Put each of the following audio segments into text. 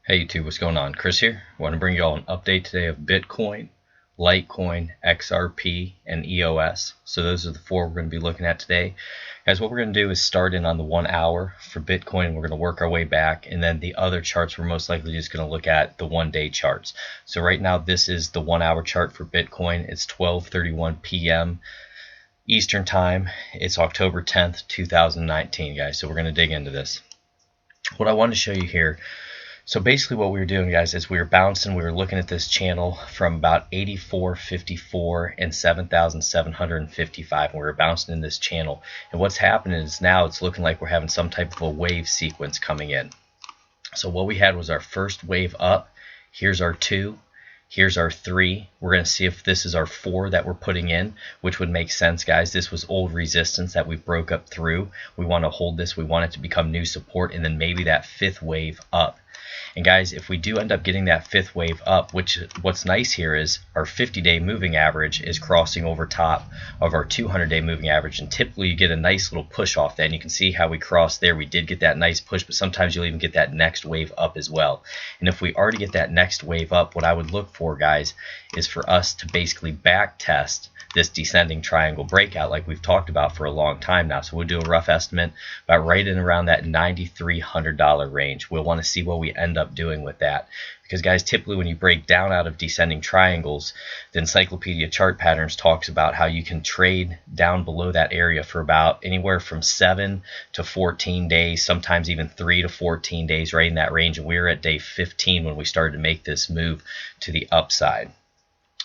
Hey YouTube, what's going on? Chris here. I want to bring you all an update today of Bitcoin, Litecoin, XRP, and EOS. So those are the four we're going to be looking at today. Guys, what we're going to do is start in on the 1 hour for Bitcoin. We're going to work our way back, and then the other charts we're most likely just going to look at the 1 day charts. So right now this is the 1 hour chart for Bitcoin. It's 12:31 p.m. Eastern Time. It's October 10th, 2019, guys. So we're going to dig into this. What I want to show you here. So basically what we were doing, guys, is we were bouncing. We were looking at this channel from about 84.54 and 7,755, and we were bouncing in this channel. And what's happening is now it's looking like we're having some type of a wave sequence coming in. So what we had was our first wave up. Here's our 2. Here's our 3. We're going to see if this is our 4 that we're putting in, which would make sense, guys. This was old resistance that we broke up through. We want to hold this. We want it to become new support, and then maybe that 5th wave up. And guys, if we do end up getting that 5th wave up, what's nice here is our 50-day moving average is crossing over top of our 200-day moving average, and typically you get a nice little push off that, and you can see how we crossed there. We did get that nice push, but sometimes you'll even get that next wave up as well. And if we already get that next wave up, what I would look for, guys, is for us to basically back test this descending triangle breakout like we've talked about for a long time now. So we'll do a rough estimate about right in around that $9,300 range. We'll want to see what we end up doing with that, because guys, typically when you break down out of descending triangles, the Encyclopedia Chart Patterns talks about how you can trade down below that area for about anywhere from 7 to 14 days, sometimes even 3 to 14 days, right in that range. And we were at day 15 when we started to make this move to the upside.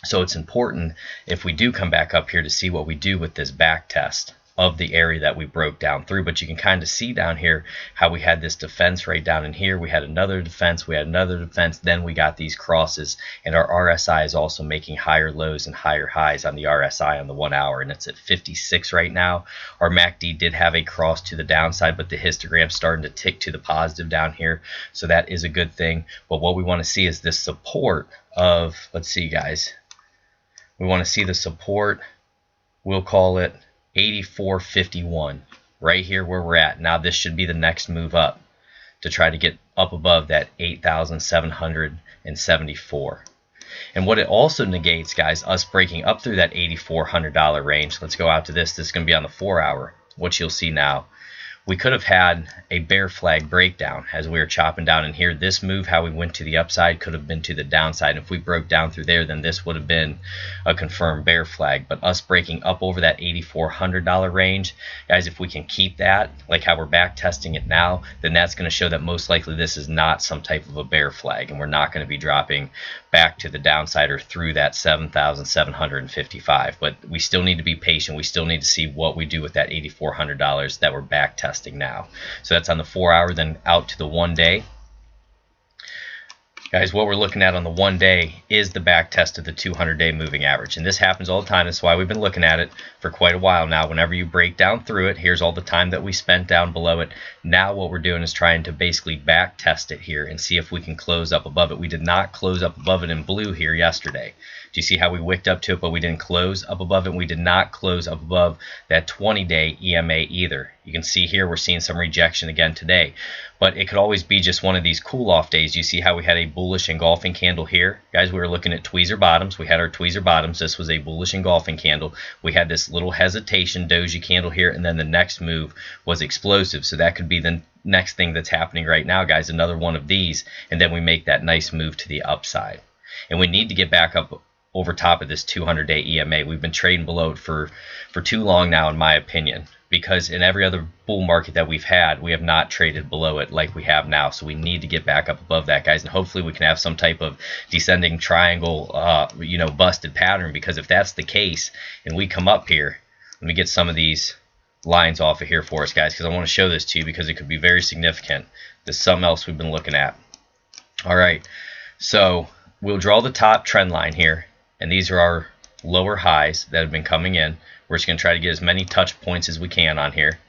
So it's important if we do come back up here to see what we do with this back test of the area that we broke down through. But you can kind of see down here how we had this defense right down in here. We had another defense, we had another defense, then we got these crosses, and our RSI is also making higher lows and higher highs on the RSI on the 1 hour, and it's at 56 right now. Our MACD did have a cross to the downside, but the histogram's starting to tick to the positive down here, so that is a good thing. But what we want to see is this support of, let's see, guys, we want to see the support, we'll call it 84.51, right here where we're at. Now this should be the next move up to try to get up above that 8,774. And what it also negates, guys, us breaking up through that $8,400 range. Let's go out to this. This is going to be on the 4 hour. What you'll see now, we could have had a bear flag breakdown as we were chopping down in here. This move, how we went to the upside, could have been to the downside. If we broke down through there, then this would have been a confirmed bear flag. But us breaking up over that $8,400 range, guys, if we can keep that, like how we're back testing it now, then that's going to show that most likely this is not some type of a bear flag, and we're not going to be dropping back to the downside or through that 7,755. But we still need to be patient. We still need to see what we do with that $8,400 that we're back testing now. So that's on the 4 hour, then out to the 1 day. Guys, what we're looking at on the 1 day is the back test of the 200-day moving average. And this happens all the time. That's why we've been looking at it for quite a while now. Whenever you break down through it, here's all the time that we spent down below it. Now what we're doing is trying to basically back test it here and see if we can close up above it. We did not close up above it in blue here yesterday. Do you see how we wicked up to it, but we didn't close up above it? We did not close up above that 20-day EMA either. You can see here we're seeing some rejection again today. But it could always be just one of these cool-off days. You see how we had a bullish engulfing candle here? Guys, we were looking at tweezer bottoms. We had our tweezer bottoms. This was a bullish engulfing candle. We had this little hesitation doji candle here, and then the next move was explosive. So that could be the next thing that's happening right now, guys, another one of these, and then we make that nice move to the upside. And we need to get back up over top of this 200-day EMA. We've been trading below it for too long now, in my opinion, because in every other bull market that we've had, we have not traded below it like we have now. So we need to get back up above that, guys, and hopefully we can have some type of descending triangle, busted pattern, because if that's the case and we come up here, let me get some of these lines off of here for us, guys, because I want to show this to you because it could be very significant. This is something else we've been looking at. All right, so we'll draw the top trend line here, and these are our lower highs that have been coming in. We're just going to try to get as many touch points as we can on here.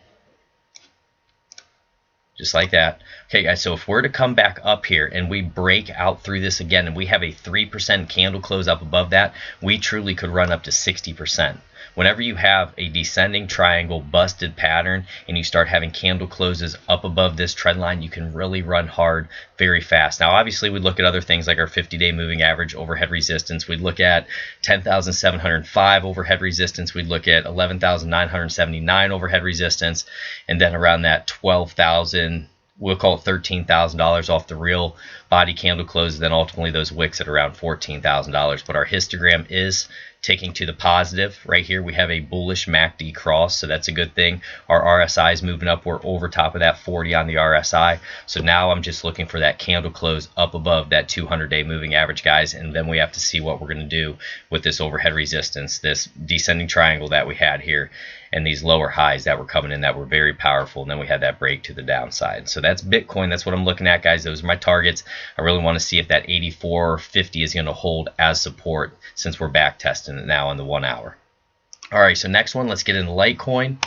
Just like that. Okay, guys, so if we're to come back up here and we break out through this again and we have a 3% candle close up above that, we truly could run up to 60%. whenever you have a descending triangle busted pattern and you start having candle closes up above this trend line, you can really run hard very fast. Now obviously we look at other things like our 50-day moving average overhead resistance. We'd look at 10,705 overhead resistance. We'd look at 11,979 overhead resistance, and then around that 12,000, we'll call it $13,000 off the real body candle closes, then ultimately those wicks at around $14,000. But our histogram is taking to the positive. Right here we have a bullish MACD cross, so that's a good thing. Our RSI is moving up. We're over top of that 40 on the RSI. So now I'm just looking for that candle close up above that 200-day moving average, guys, and then we have to see what we're going to do with this overhead resistance, this descending triangle that we had here, and these lower highs that were coming in that were very powerful, and then we had that break to the downside. So that's Bitcoin. That's what I'm looking at, guys. Those are my targets. I really want to see if that 84.50 is going to hold as support, since we're back testing it now on the 1 hour. All right, so next one, let's get into Litecoin.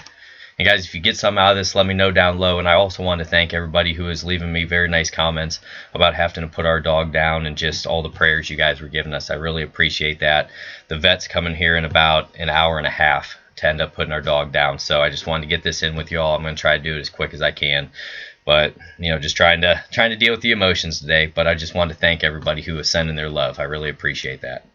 And guys, if you get something out of this, let me know down low. And I also want to thank everybody who is leaving me very nice comments about having to put our dog down and just all the prayers you guys were giving us. I really appreciate that. The vet's coming here in about an hour and a half to end up putting our dog down. So I just wanted to get this in with y'all. I'm going to try to do it as quick as I can. But, you know, just trying to deal with the emotions today. But I just want to thank everybody who is sending their love. I really appreciate that.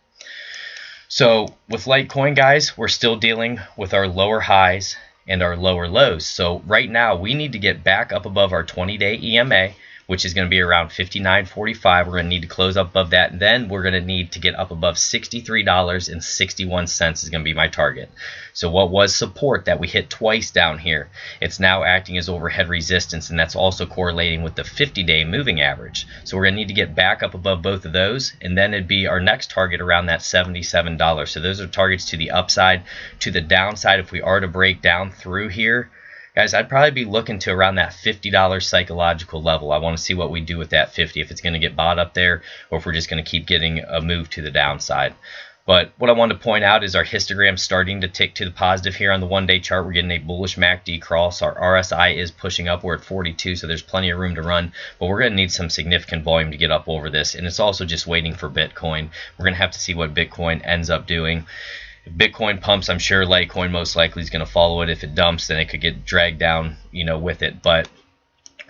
So with Litecoin, guys, we're still dealing with our lower highs and our lower lows. So right now we need to get back up above our 20-day EMA, which is going to be around 59.45. We're going to need to close up above that. And then we're going to need to get up above $63.61 is going to be my target. So what was support that we hit twice down here, it's now acting as overhead resistance, and that's also correlating with the 50-day moving average. So we're going to need to get back up above both of those, and then it'd be our next target around that $77. So those are targets to the upside. To the downside, if we are to break down through here, guys, I'd probably be looking to around that $50 psychological level. I want to see what we do with that 50, if it's going to get bought up there or if we're just going to keep getting a move to the downside. But what I want to point out is our histogram starting to tick to the positive here on the 1-day chart. We're getting a bullish MACD cross. Our RSI is pushing up. We're at 42, so there's plenty of room to run. But we're going to need some significant volume to get up over this. And it's also just waiting for Bitcoin. We're going to have to see what Bitcoin ends up doing. If Bitcoin pumps, I'm sure Litecoin most likely is going to follow it. If it dumps, then it could get dragged down, you know, with it. But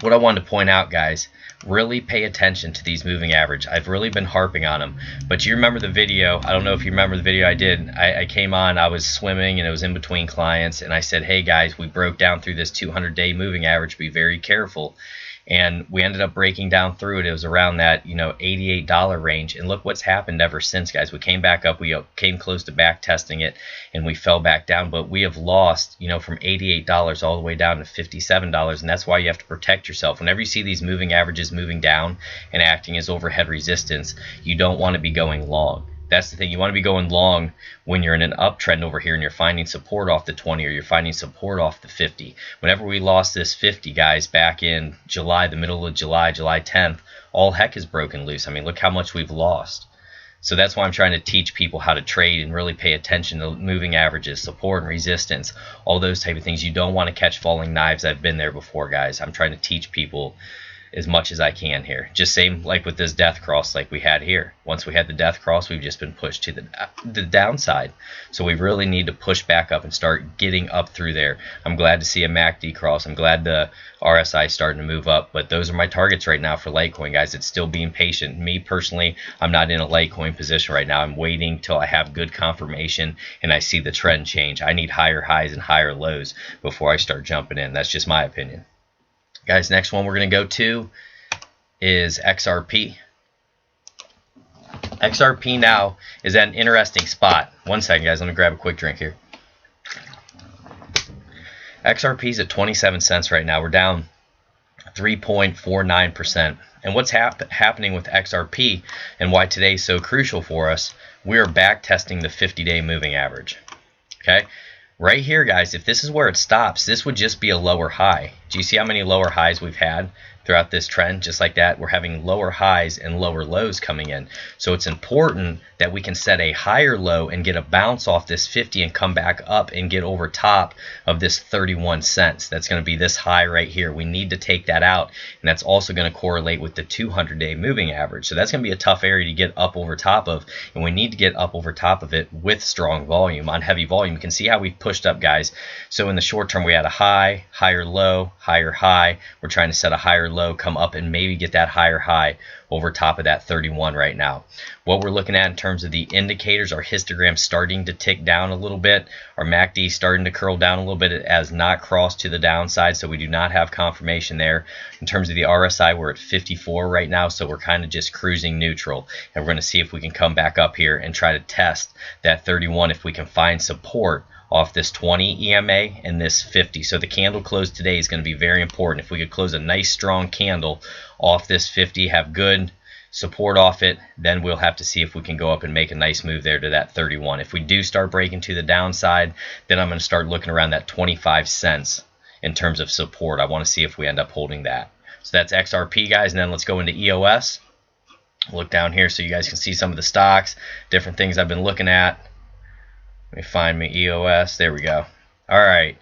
what I wanted to point out, guys, really pay attention to these moving average. I've really been harping on them. But you remember the video, I don't know if you remember the video I did. I came on, I was swimming, and it was in between clients, and I said, hey guys, we broke down through this 200-day moving average. Be very careful. And we ended up breaking down through it. It was around that, you know, $88 range. And look what's happened ever since, guys. We came back up. We came close to back testing it, and we fell back down. But we have lost, you know, from $88 all the way down to $57. And that's why you have to protect yourself. Whenever you see these moving averages moving down and acting as overhead resistance, you don't want to be going long. That's the thing. You want to be going long when you're in an uptrend over here and you're finding support off the 20 or you're finding support off the 50. Whenever we lost this 50, guys, back in July, the middle of July, July 10th, all heck is broken loose. I mean, look how much we've lost. So that's why I'm trying to teach people how to trade and really pay attention to moving averages, support and resistance, all those type of things. You don't want to catch falling knives. I've been there before, guys. I'm trying to teach people as much as I can here. Just same like with this death cross like we had here. Once we had the death cross, we've just been pushed to the downside. So we really need to push back up and start getting up through there. I'm glad to see a MACD cross. I'm glad the RSI is starting to move up. But those are my targets right now for Litecoin, guys. It's still being patient. Me personally, I'm not in a Litecoin position right now. I'm waiting till I have good confirmation and I see the trend change. I need higher highs and higher lows before I start jumping in. That's just my opinion. Guys, next one we're going to go to is XRP. XRP now is at an interesting spot. One second, guys. Let me grab a quick drink here. XRP is at 27 cents right now. We're down 3.49%. And what's happening with XRP and why today is so crucial for us, we are back testing the 50-day moving average. Okay? Right here, guys, if this is where it stops, this would just be a lower high. Do you see how many lower highs we've had throughout this trend, just like that. We're having lower highs and lower lows coming in. So it's important that we can set a higher low and get a bounce off this 50 and come back up and get over top of this 31 cents. That's going to be this high right here. We need to take that out, and that's also going to correlate with the 200-day moving average. So that's going to be a tough area to get up over top of, and we need to get up over top of it with strong volume. On heavy volume, you can see how we've pushed up, guys. So in the short term, we had a high, higher low, higher high. We're trying to set a higher low, come up and maybe get that higher high over top of that 31 right now. What we're looking at in terms of the indicators, our histogram starting to tick down a little bit. Our MACD starting to curl down a little bit. It has not crossed to the downside, so we do not have confirmation there. In terms of the RSI, we're at 54 right now, so we're kind of just cruising neutral. And we're going to see if we can come back up here and try to test that 31 if we can find support off this 20 EMA and this 50. So the candle close today is going to be very important. If we could close a nice strong candle off this 50, have good support off it, then we'll have to see if we can go up and make a nice move there to that 31. If we do start breaking to the downside, then I'm going to start looking around that 25 cents in terms of support. I want to see if we end up holding that. So that's XRP, guys, and then let's go into EOS. Look down here so you guys can see some of the stocks, different things I've been looking at. Let me find me EOS. There we go. All right.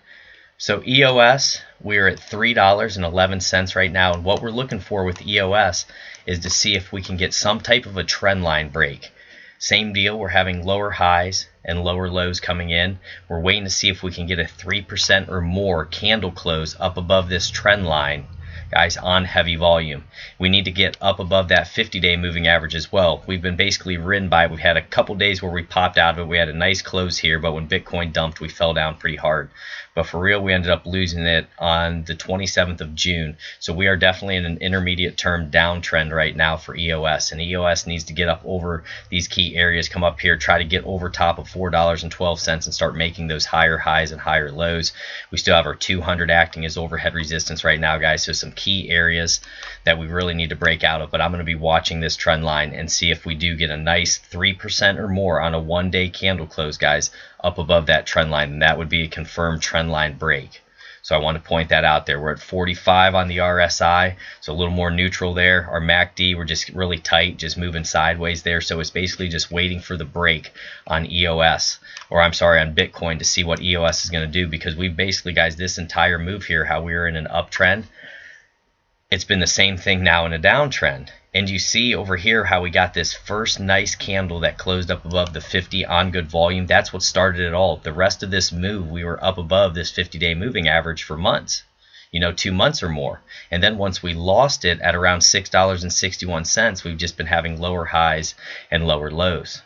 So EOS, we're at $3.11 right now. And what we're looking for with EOS is to see if we can get some type of a trend line break. Same deal. We're having lower highs and lower lows coming in. We're waiting to see if we can get a 3% or more candle close up above this trend line, guys, on heavy volume. We need to get up above that 50-day moving average as well. We've been basically ridden by, we've had a couple days where we popped out of it. We had a nice close here, but when Bitcoin dumped, we fell down pretty hard. But for real, we ended up losing it on the 27th of June. So we are definitely in an intermediate term downtrend right now for EOS. And EOS needs to get up over these key areas, come up here, try to get over top of $4.12 and start making those higher highs and higher lows. We still have our 200 acting as overhead resistance right now, guys. So some key areas that we really need to break out of. But I'm going to be watching this trend line and see if we do get a nice 3% or more on a one-day candle close, guys, up above that trend line, and that would be a confirmed trend line break. So I want to point that out there. We're at 45 on the RSI, so a little more neutral there. Our MACD, we're just really tight, just moving sideways there. So it's basically just waiting for the break on EOS, or I'm sorry, on Bitcoin, to see what EOS is going to do, because we basically, guys, this entire move here, how we were in an uptrend, it's been the same thing now in a downtrend. And you see over here how we got this first nice candle that closed up above the 50 on good volume. That's what started it all. The rest of this move, we were up above this 50-day moving average for months, 2 months or more. And then once we lost it at around $6.61, we've just been having lower highs and lower lows.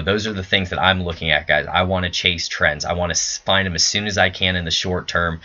Those are the things that I'm looking at, guys. I want to chase trends. I want to find them as soon as I can in the short term,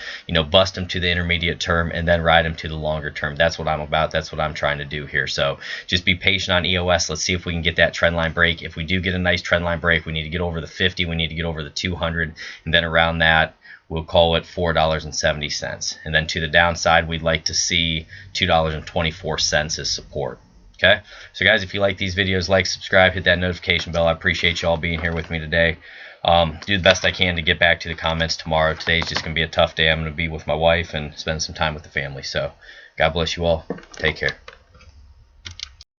bust them to the intermediate term, and then ride them to the longer term. That's what I'm about. That's what I'm trying to do here. So just be patient on EOS. Let's see if we can get that trend line break. If we do get a nice trend line break, we need to get over the 50. We need to get over the 200. And then around that, we'll call it $4.70. And then to the downside, we'd like to see $2.24 as support. Okay, so guys, if you like these videos, like, subscribe, hit that notification bell. I appreciate you all being here with me today. Do the best I can to get back to the comments tomorrow. Today's just going to be a tough day. I'm going to be with my wife and spend some time with the family. So God bless you all. Take care.